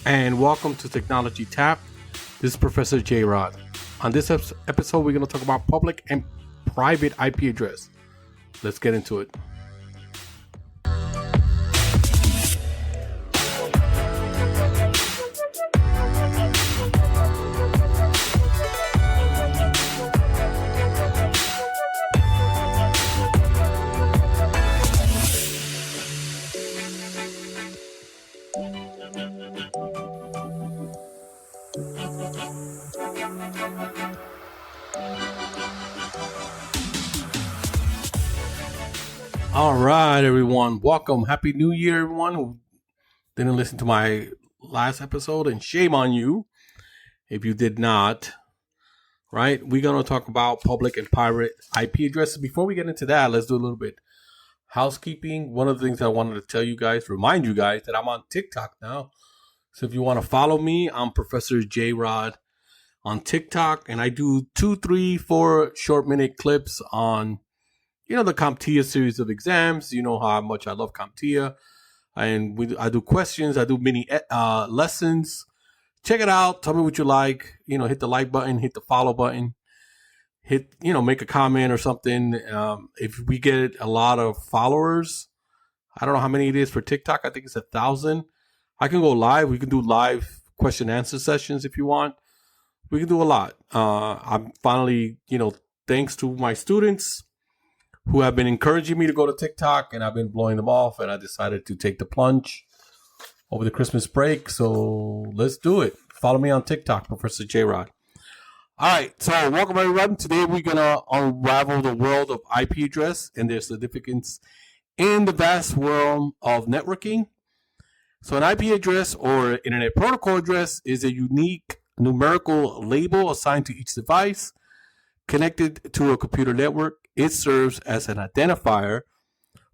And welcome to Technology Tap. This is Professor JRod. On this episode, we're going to talk about public and private IP address. Let's get into it. All right, everyone. Welcome. Happy New Year, everyone who didn't listen to my last episode, and shame on you if you did not. Right? We're going to talk about public and private IP addresses. Before we get into that, let's do a little bit housekeeping. One of the things I wanted to tell you guys, remind you guys that I'm on TikTok now. So if you want to follow me, I'm Professor JRod on TikTok, and I do 2, 3, 4 short-minute clips on the CompTIA series of exams. You know how much I love CompTIA. And I do questions. I do mini lessons. Check it out. Tell me what you like. Hit the like button. Hit the follow button. Make a comment or something. If we get a lot of followers, I don't know how many it is for TikTok. I think it's 1,000. I can go live. We can do live question and answer sessions if you want. We can do a lot. I'm finally, thanks to my students who have been encouraging me to go to TikTok, and I've been blowing them off, and I decided to take the plunge over the Christmas break. So let's do it. Follow me on TikTok, Professor JRod. All right, so welcome everyone. Today we're going to unravel the world of IP address and their significance in the vast world of networking. So an IP address or Internet Protocol address is a unique numerical label assigned to each device connected to a computer network. It serves as an identifier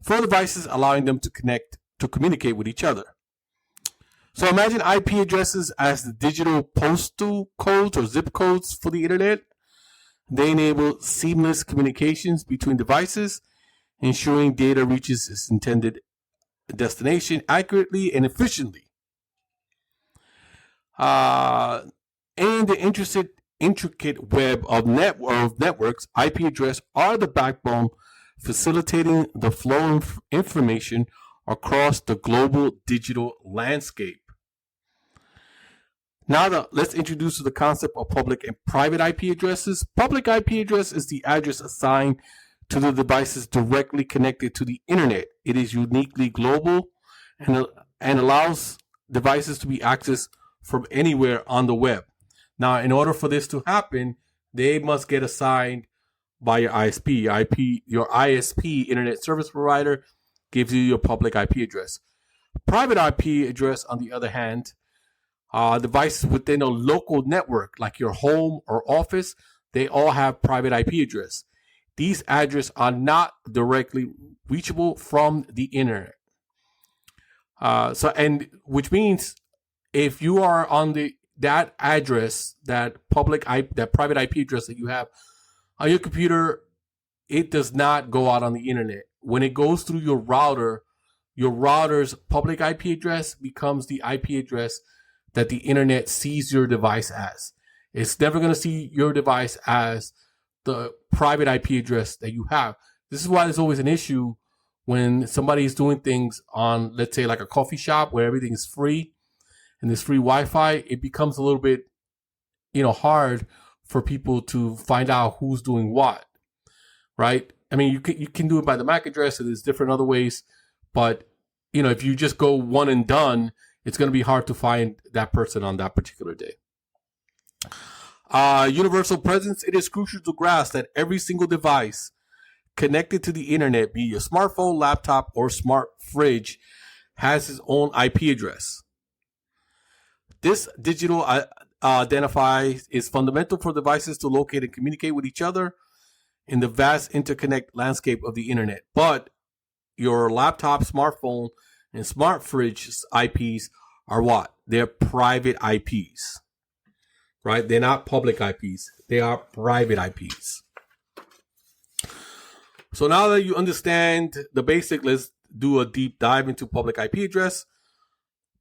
for devices, allowing them to communicate with each other. So imagine IP addresses as the digital postal codes or zip codes for the internet. They enable seamless communications between devices, ensuring data reaches its intended destination accurately and efficiently. And the intricate web of networks, IP address are the backbone facilitating the flow of information across the global digital landscape. Now let's introduce the concept of public and private IP addresses. Public IP address is the address assigned to the devices directly connected to the internet. It is uniquely global and allows devices to be accessed from anywhere on the web. Now, in order for this to happen, they must get assigned by your ISP. Your ISP, Internet Service Provider, gives you your public IP address. Private IP address, on the other hand, devices within a local network, like your home or office, they all have private IP address. These addresses are not directly reachable from the internet. Which means if you are on that address, that private IP address that you have on your computer, it does not go out on the internet. When it goes through your router's public IP address becomes the IP address that the internet sees your device as. It's never going to see your device as the private IP address that you have. This is why there's always an issue when somebody is doing things on, let's say, like a coffee shop where everything is free and there's free Wi-Fi. It becomes a little bit, hard for people to find out who's doing what, right? I mean, you can do it by the MAC address, and there's different other ways, but if you just go one and done, it's going to be hard to find that person on that particular day. Universal presence. It is crucial to grasp that every single device connected to the internet, be it a smartphone, laptop, or smart fridge, has its own IP address. This digital identifies is fundamental for devices to locate and communicate with each other in the vast interconnect landscape of the internet. But your laptop, smartphone, and smart fridge IPs are what? They're private IPs, right? They're not public IPs. They are private IPs. So now that you understand the basic, let's do a deep dive into public IP address.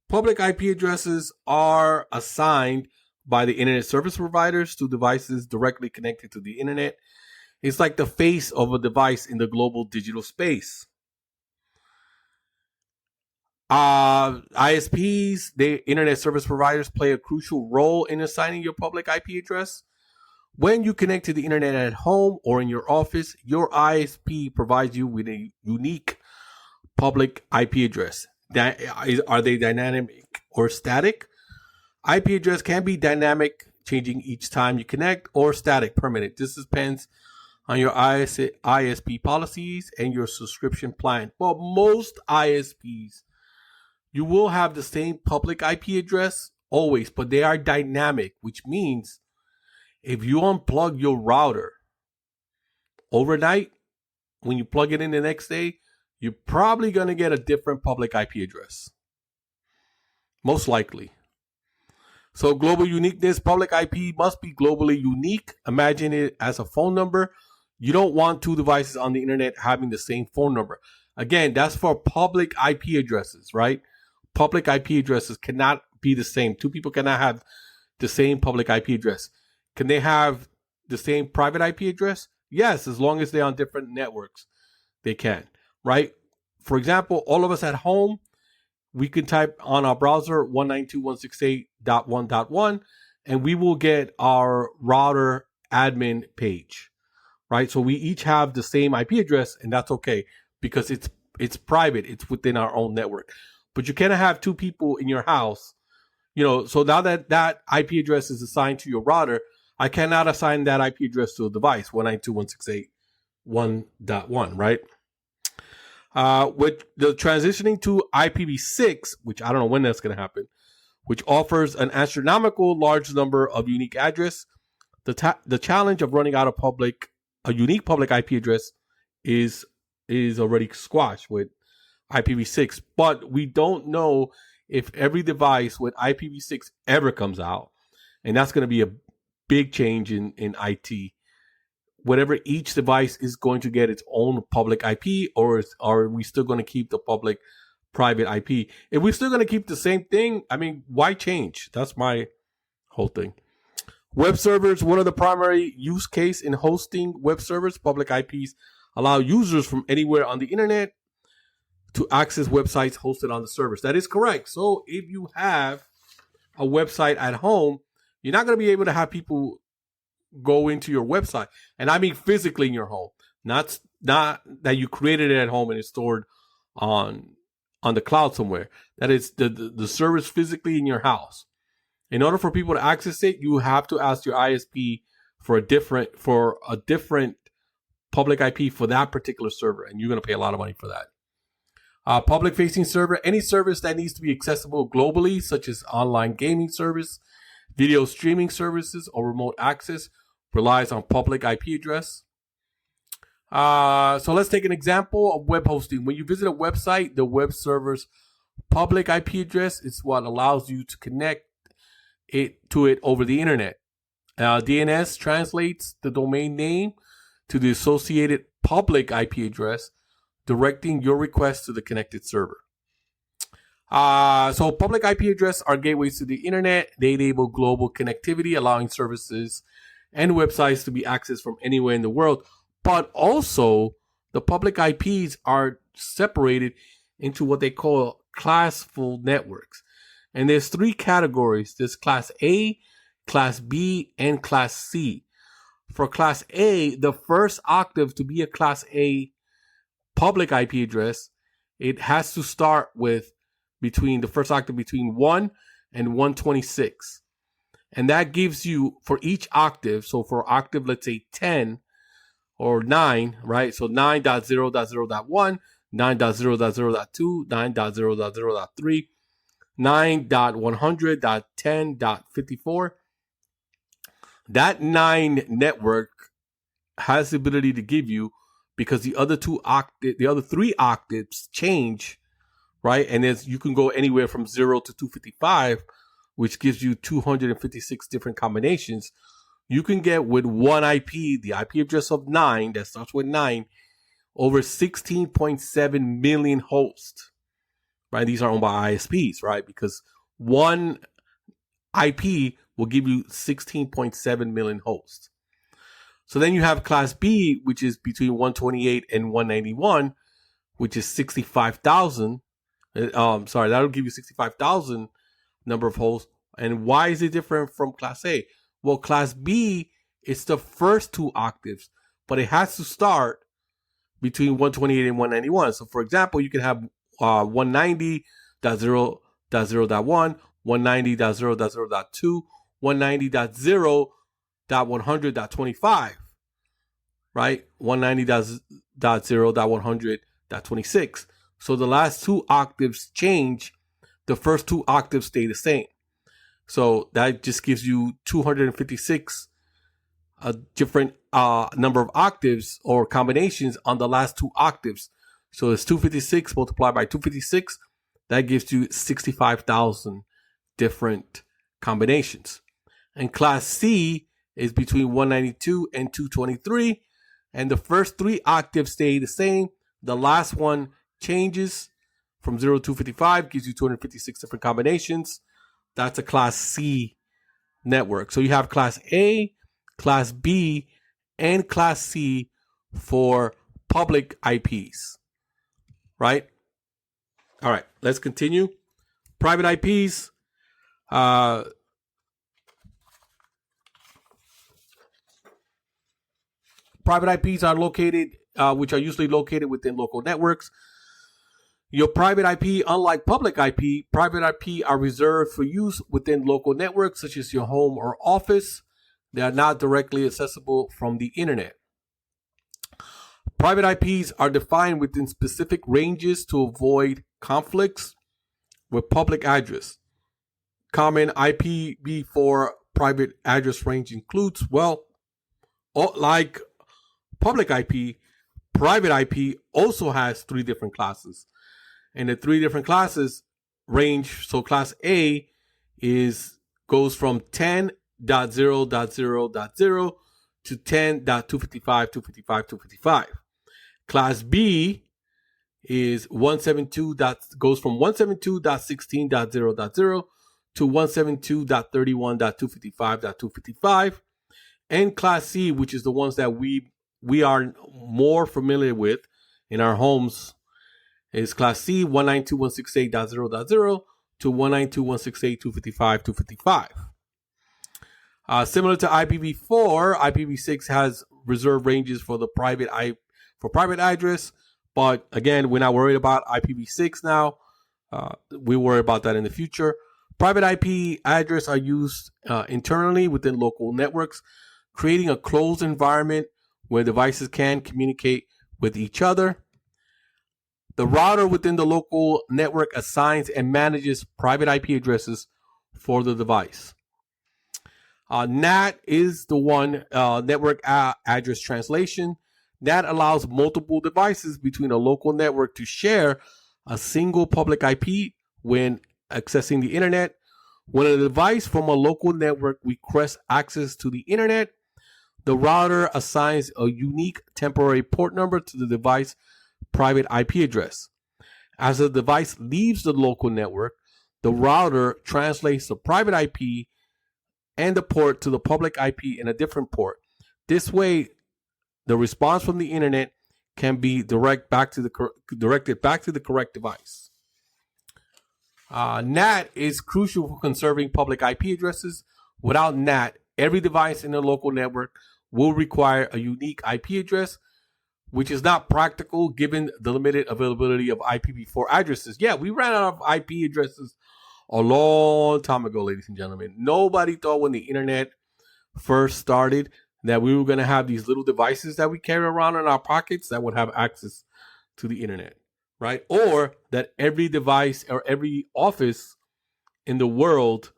Public IP addresses are assigned by the internet service providers to devices directly connected to the internet. It's like the face of a device in the global digital space. ISPs, the internet service providers, play a crucial role in assigning your public IP address. When you connect to the internet at home or in your office, your ISP provides you with a unique public IP address. Are they dynamic or static? IP address can be dynamic, changing each time you connect, or static, permanent. This depends on your ISP policies and your subscription plan. Well, most ISPs, you will have the same public IP address always, but they are dynamic, which means if you unplug your router overnight, when you plug it in the next day, you're probably going to get a different public IP address. Most likely. So global uniqueness, public IP must be globally unique. Imagine it as a phone number. You don't want two devices on the internet having the same phone number. Again, that's for public IP addresses, right? Public IP addresses cannot be the same. Two people cannot have the same public IP address. Can they have the same private IP address? Yes, as long as they're on different networks, they can, right? For example, all of us at home, we can type on our browser 192.168.1.1 and we will get our router admin page, right? So we each have the same IP address, and that's okay because it's private. It's within our own network. But you cannot have two people in your house, so now that IP address is assigned to your router, I cannot assign that IP address to a device, 192.168.1.1, right? With the transitioning to IPv6, which I don't know when that's going to happen, which offers an astronomical large number of unique address, the challenge of running out of a unique public IP address is already squashed with IPv6. But we don't know if every device with IPv6 ever comes out, and that's going to be a big change in IT. Whatever each device is going to get its own public IP, or are we still going to keep the public private IP? If we're still going to keep the same thing, I mean, why change? That's my whole thing. Web servers, one of the primary use case in hosting web servers. Public IPs allow users from anywhere on the internet to access websites hosted on the servers. That is correct. So if you have a website at home, you're not going to be able to have people go into your website. And I mean physically in your home. Not that you created it at home and it's stored on the cloud somewhere. That is the service physically in your house. In order for people to access it, you have to ask your ISP for a different public IP for that particular server, and you're going to pay a lot of money for that. Public facing server, any service that needs to be accessible globally, such as online gaming service, video streaming services, or remote access, relies on public IP address. So let's take an example of web hosting. When you visit a website, the web server's public IP address is what allows you to connect to it over the internet. DNS translates the domain name to the associated public IP address, directing your request to the connected server. So public IP address are gateways to the internet. They enable global connectivity, allowing services and websites to be accessed from anywhere in the world. But also, the public IPs are separated into what they call classful networks. And there's three categories. There's Class A, Class B, and Class C. For Class A, the first octave to be a Class A public IP address, it has to start with between 1 and 126. And that gives you, for each octave, so for octave, let's say 10 or 9, right? So 9.0.0.1, 9.0.0.2, 9.0.0.3, 9.100.10.54, That 9 network has the ability to give you, because the other 3 octaves change, right? And you can go anywhere from 0 to 255, which gives you 256 different combinations. You can get with one IP, the IP address of 9, that starts with 9, over 16.7 million hosts, right? These are owned by ISPs, right? Because one IP will give you 16.7 million hosts. So then you have class B, which is between 128 and 191, which is 65,000. That'll give you 65,000 number of hosts. And why is it different from class A? Well, class B is the first 2 octaves, but it has to start between 128 and 191. So for example, you can have 190.0.0.1, 190.0.0.2, 190.0.100.25, right? 190.0.100.26. So the last 2 octaves change. The first 2 octaves stay the same. So that just gives you 256 different number of octaves or combinations on the last 2 octaves. So it's 256 multiplied by 256. That gives you 65,000 different combinations. And class C is between 192 and 223. And the first 3 octaves stay the same. The last one changes from 0 to 255, gives you 256 different combinations. That's a class C network. So you have class A, class B, and class C for public IPs, right? All right, let's continue. Private IPs. Private IPs are located, which are usually located within local networks. Your private IP, unlike public IP, private IP are reserved for use within local networks, such as your home or office. They are not directly accessible from the internet. Private IPs are defined within specific ranges to avoid conflicts with public address. Common IPv4 private address range includes, well, like public IP, private IP also has 3 different classes. And the 3 different classes range, so class A goes from 10.0.0.0 to 10.255.255.255. Class B is 172. Goes from 172.16.0.0 to 172.31.255.255. And class C, which is the ones that we are more familiar with in our homes, is class C, 192.168.0.0 to 192.168.255.255. Similar to IPv4, IPv6 has reserved ranges for the private address, but again, we're not worried about IPv6 now. We worry about that in the future. Private IP address are used internally within local networks, creating a closed environment where devices can communicate with each other. The router within the local network assigns and manages private IP addresses for the device. NAT is the one, network address translation. NAT allows multiple devices between a local network to share a single public IP when accessing the internet. When a device from a local network requests access to the internet, the router assigns a unique temporary port number to the device private IP address. As the device leaves the local network, the router translates the private IP and the port to the public IP in a different port. This way, the response from the internet can be directed back to the correct device. NAT is crucial for conserving public IP addresses. Without NAT, every device in the local network will require a unique IP address, which is not practical given the limited availability of IPv4 addresses. Yeah, we ran out of IP addresses a long time ago, ladies and gentlemen. Nobody thought when the internet first started that we were going to have these little devices that we carry around in our pockets that would have access to the internet, right? Or that every device or every office in the world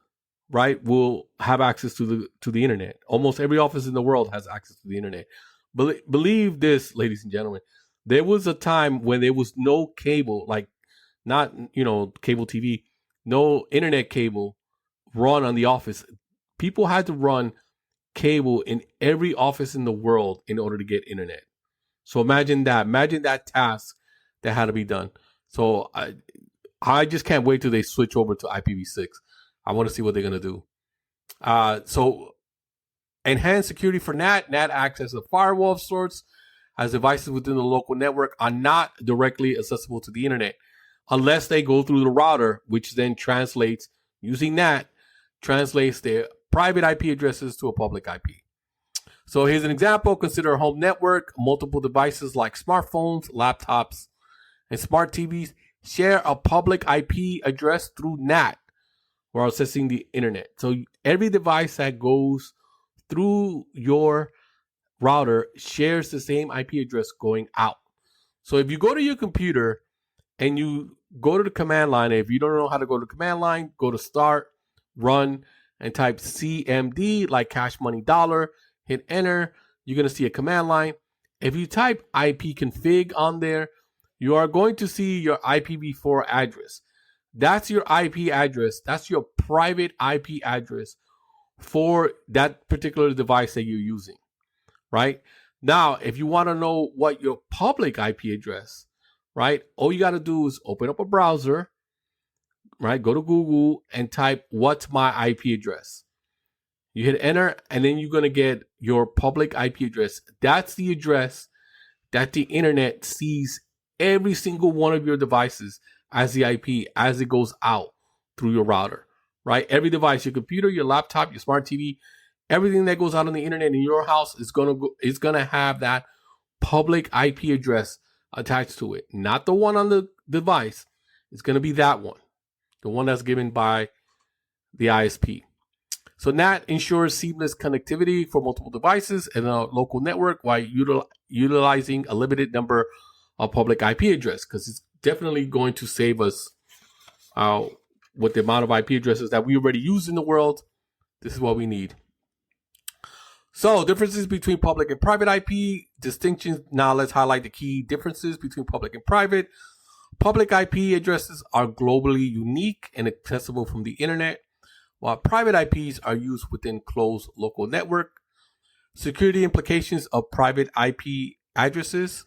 right, will have access to the internet. Almost every office in the world has access to the internet. Believe this, ladies and gentlemen. There was a time when there was no cable, like not cable TV, no internet cable run on the office. People had to run cable in every office in the world in order to get internet. So imagine that. Imagine that task that had to be done. So I just can't wait till they switch over to IPv6. I want to see what they're going to do. So enhanced security for NAT. NAT acts as a firewall of sorts, as devices within the local network are not directly accessible to the internet unless they go through the router, which then translates, using NAT, translates their private IP addresses to a public IP. So here's an example. Consider a home network. Multiple devices like smartphones, laptops, and smart TVs share a public IP address through NAT while accessing the internet. So every device that goes through your router shares the same IP address going out. So if you go to your computer and you go to the command line, if you don't know how to go to the command line, go to start, run, and type CMD like cash money dollar, hit enter. You're going to see a command line. If you type ipconfig on there, you are going to see your IPv4 address. That's your IP address. That's your private IP address for that particular device that you're using, right? Now, if you want to know what your public IP address, right, all you got to do is open up a browser, right? Go to Google and type, what's my IP address? You hit enter, and then you're going to get your public IP address. That's the address that the internet sees every single one of your devices as the IP as it goes out through your router, right? Every device, your computer, your laptop, your smart TV, everything that goes out on the internet in your house is gonna have that public IP address attached to it. Not the one on the device. It's gonna be that one, the one that's given by the ISP. So NAT ensures seamless connectivity for multiple devices in a local network while utilizing a limited number of public IP address, because it's definitely going to save us with the amount of IP addresses that we already use in the world. This is what we need. So differences between public and private IP, distinctions. Now let's highlight the key differences between public and private. Public IP addresses are globally unique and accessible from the internet, while private IPs are used within closed local network. Security implications of private IP addresses.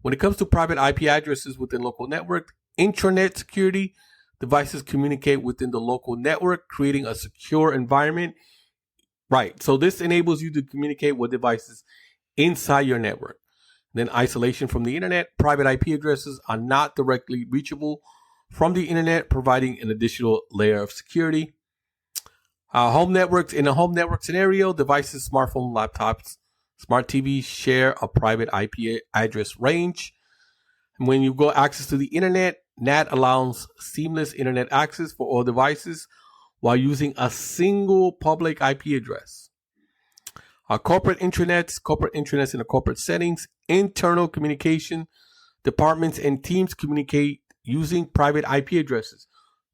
When it comes to private IP addresses within local network, intranet security, devices communicate within the local network, creating a secure environment. Right. So this enables you to communicate with devices inside your network. Then isolation from the internet. Private IP addresses are not directly reachable from the internet, providing an additional layer of security. Home networks. In a home network scenario, devices, smartphone, laptops, smart TVs share a private IP address range. And when you go access to the internet, NAT allows seamless internet access for all devices while using a single public IP address. Corporate intranets in the corporate settings, internal communication, departments and teams communicate using private IP addresses.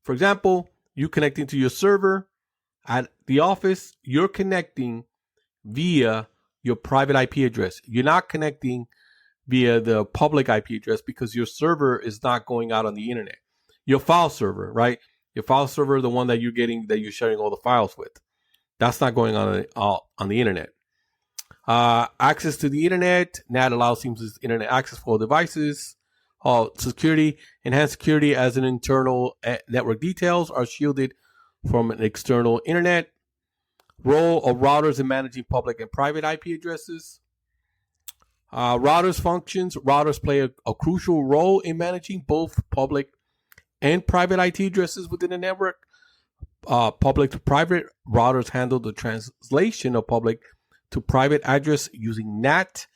For example, you connecting to your server at the office, you're connecting via your private IP address. You're not connecting via the public IP address because your server is not going out on the internet. Your file server, right? Your file server, the one that you're sharing all the files with, that's not going on the internet. Access to the internet. NAT allows seamless internet access for all devices. Security. Enhanced security as an internal network details are shielded from an external internet. Role of routers in managing public and private IP addresses. Routers functions. Routers play a crucial role in managing both public and private IP addresses within the network. Public to private routers handle the translation of public to private address using NAT.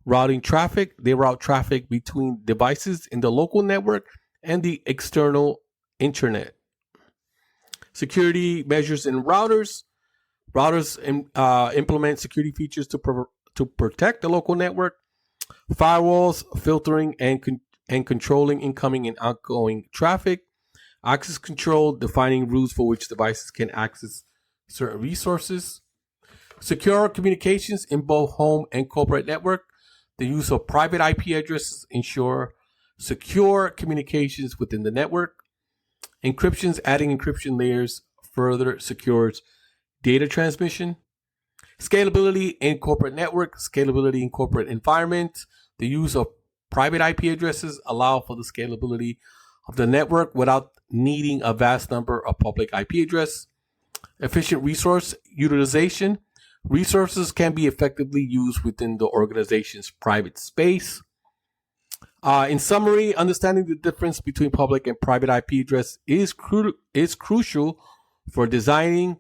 Routing traffic. They route traffic between devices in the local network and the external internet. Security measures in routers. Routers implement security features to protect the local network. Firewalls, filtering and controlling incoming and outgoing traffic. Access control, defining rules for which devices can access certain resources. Secure communications in both home and corporate network. The use of private IP addresses ensure secure communications within the network. Encryptions, adding encryption layers further secures data transmission. Scalability in corporate network, scalability in corporate environment. The use of private IP addresses allow for the scalability of the network without needing a vast number of public IP addresses. Efficient resource utilization. Resources can be effectively used within the organization's private space. In summary, understanding the difference between public and private IP address is crucial for designing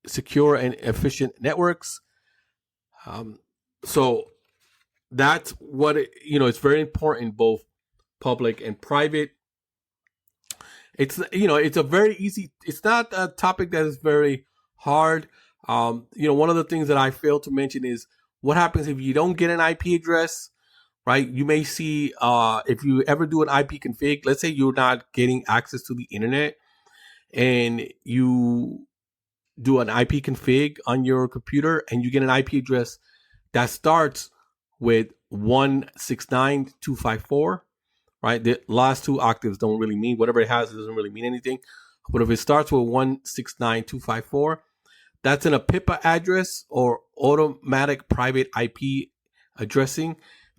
secure and efficient networks. So that's what it's very important, both public and private. It's a very easy. It's not a topic that is very hard. One of the things that I failed to mention is what happens if you don't get an IP address, right? You may see if you ever do an IP config, let's say you're not getting access to the internet and you do an IP config on your computer and you get an IP address that starts with 169.254, right? The last two octaves don't really mean, whatever it has, it doesn't really mean anything. But if it starts with 169.254, that's in a PIPA address or automatic private IP addressing,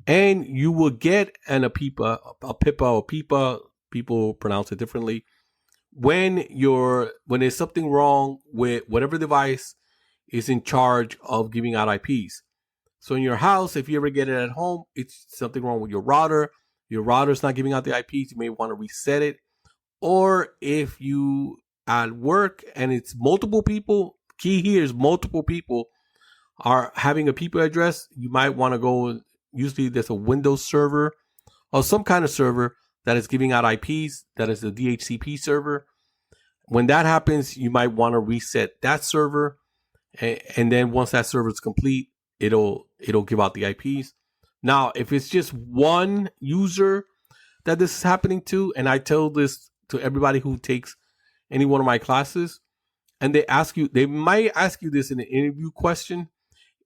and you will get a PIPA or PIPA, people pronounce it differently, when there's something wrong with whatever device is in charge of giving out IPs. So in your house, if you ever get it at home, it's something wrong with your router. Your router is not giving out the IPs. You may want to reset it. Or if you at work and it's multiple people, key here is multiple people are having a PIPA address, you might want to go. Usually there's a Windows server or some kind of server that is giving out IPs. That is the DHCP server. When that happens, you might want to reset that server. And then once that server is complete, it'll give out the IPs. Now, if it's just one user that this is happening to, and I tell this to everybody who takes any one of my classes, and they might ask you this in an interview question.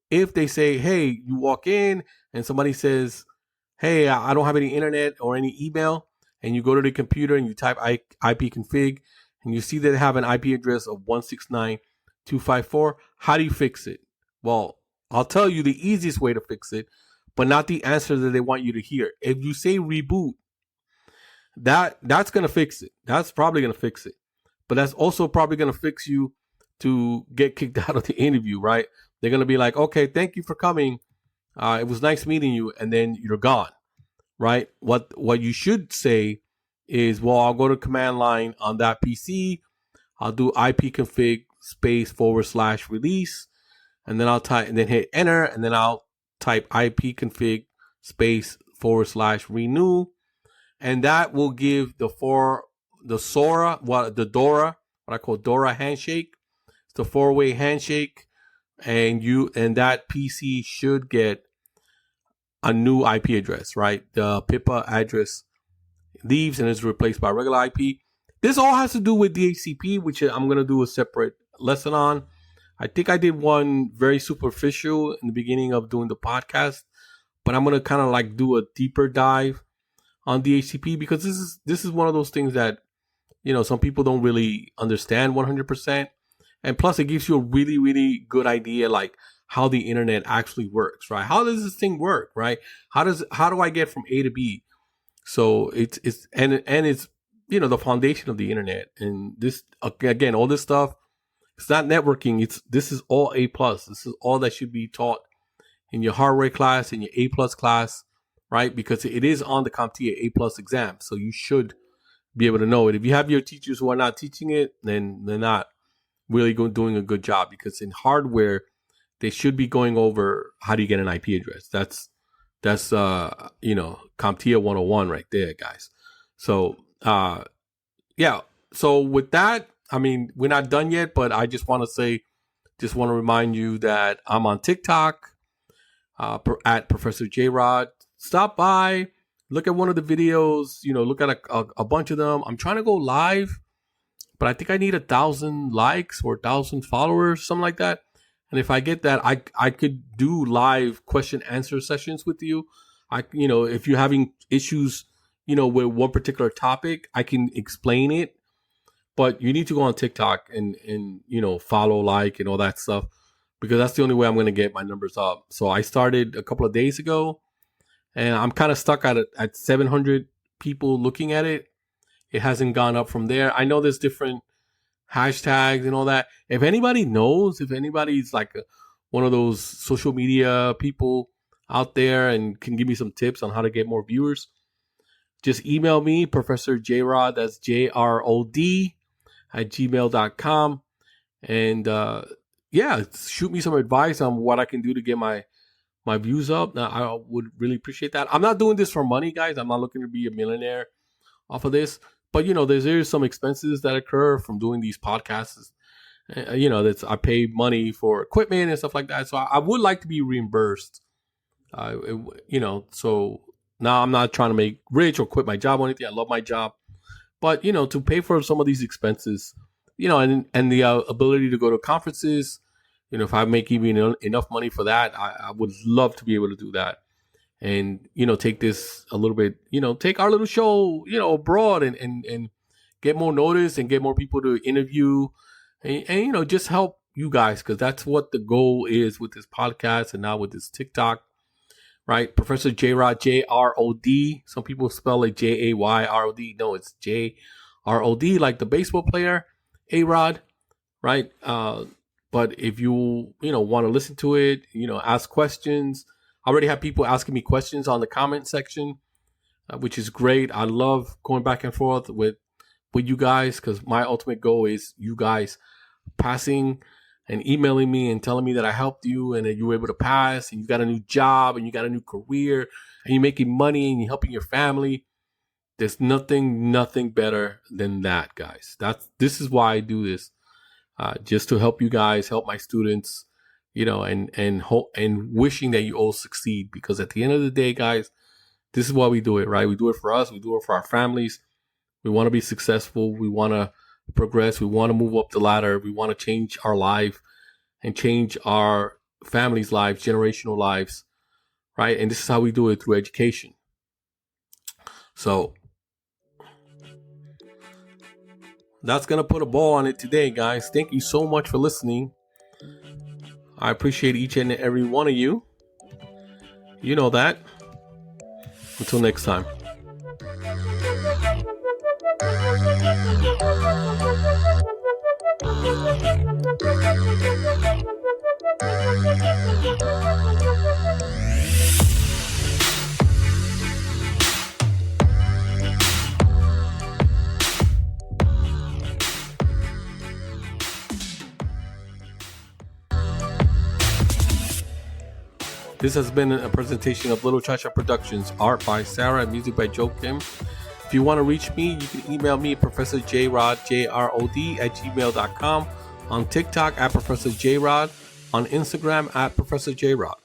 If they say, hey, you walk in and somebody says, hey, I don't have any internet or any email, and you go to the computer and you type IP config, and you see that they have an IP address of 169.254, how do you fix it? Well, I'll tell you the easiest way to fix it, but not the answer that they want you to hear. If you say reboot, that's going to fix it. That's probably going to fix it. But that's also probably going to fix you to get kicked out of the interview, right? They're going to be like, okay, thank you for coming. It was nice meeting you. And then you're gone, right? What you should say is, well, I'll go to command line on that PC. I'll do ipconfig /release. And then I'll type and then hit enter. And then I'll type ipconfig /renew. And that will give the DORA, what I call DORA handshake. It's the 4-way handshake, and that PC should get a new IP address, right? The PIPA address leaves and is replaced by regular IP. This all has to do with DHCP, which I'm going to do a separate lesson on. I think I did one very superficial in the beginning of doing the podcast, but I'm going to kind of like do a deeper dive on DHCP because this is one of those things that some people don't really understand 100%. And plus it gives you a really, really good idea like how the internet actually works, right? How does this thing work, right? How do I get from A to B? So it's the foundation of the internet. And this, again, all this stuff, it's not networking. This is all A+. This is all that should be taught in your hardware class, in your A+ class, right? Because it is on the CompTIA A+ exam. So you should be able to know it. If you have your teachers who are not teaching it, then they're not really doing a good job, because in hardware they should be going over how do you get an IP address. That's CompTIA 101 right there, guys. So so with that, I mean, we're not done yet, but I just want to remind you that I'm on TikTok at Professor JRod. Stop by, look at one of the videos, look at a bunch of them. I'm trying to go live, but I think I need 1,000 likes or 1,000 followers, something like that. And if I get that, I could do live question answer sessions with you. If you're having issues, with one particular topic, I can explain it. But you need to go on TikTok and follow, like, and all that stuff, because that's the only way I'm going to get my numbers up. So I started a couple of days ago, and I'm kind of stuck at 700 people looking at it. It hasn't gone up from there. I know there's different hashtags and all that. If anybody knows, if anybody's like one of those social media people out there and can give me some tips on how to get more viewers, just email me, Professor JRod, that's JRod, @gmail.com. And shoot me some advice on what I can do to get my views up. Now, I would really appreciate that. I'm not doing this for money, guys. I'm not looking to be a millionaire off of this. But, there's some expenses that occur from doing these podcasts. I pay money for equipment and stuff like that. So I would like to be reimbursed. So now I'm not trying to make rich or quit my job or anything. I love my job. But, to pay for some of these expenses, and the ability to go to conferences, if I make even enough money for that, I would love to be able to do that. And, take this a little bit, take our little show, abroad and get more notice and get more people to interview and just help you guys, because that's what the goal is with this podcast and now with this TikTok, right? Professor JRod, JRod. Some people spell it JAYROD. No, it's JROD, like the baseball player, A-Rod, right? But if you, want to listen to it, ask questions. I already have people asking me questions on the comment section, which is great. I love going back and forth with you guys, because my ultimate goal is you guys passing and emailing me and telling me that I helped you and that you were able to pass and you got a new job and you got a new career and you're making money and you're helping your family. There's nothing better than that, guys. This is why I do this, just to help you guys, help my students, and wishing that you all succeed, because at the end of the day, guys, this is why we do it, right? We do it for us. We do it for our families. We want to be successful. We want to progress. We want to move up the ladder. We want to change our life and change our families' lives, generational lives, right? And this is how we do it, through education. So that's going to put a ball on it today, guys. Thank you so much for listening. I appreciate each and every one of you. You know that. Until next time. This has been a presentation of Little Chacha Productions, art by Sarah and music by Joe Kim. If you want to reach me, you can email me, Professor JRod, JRod, @gmail.com, on TikTok @Professor JRod, on Instagram @Professor JRod.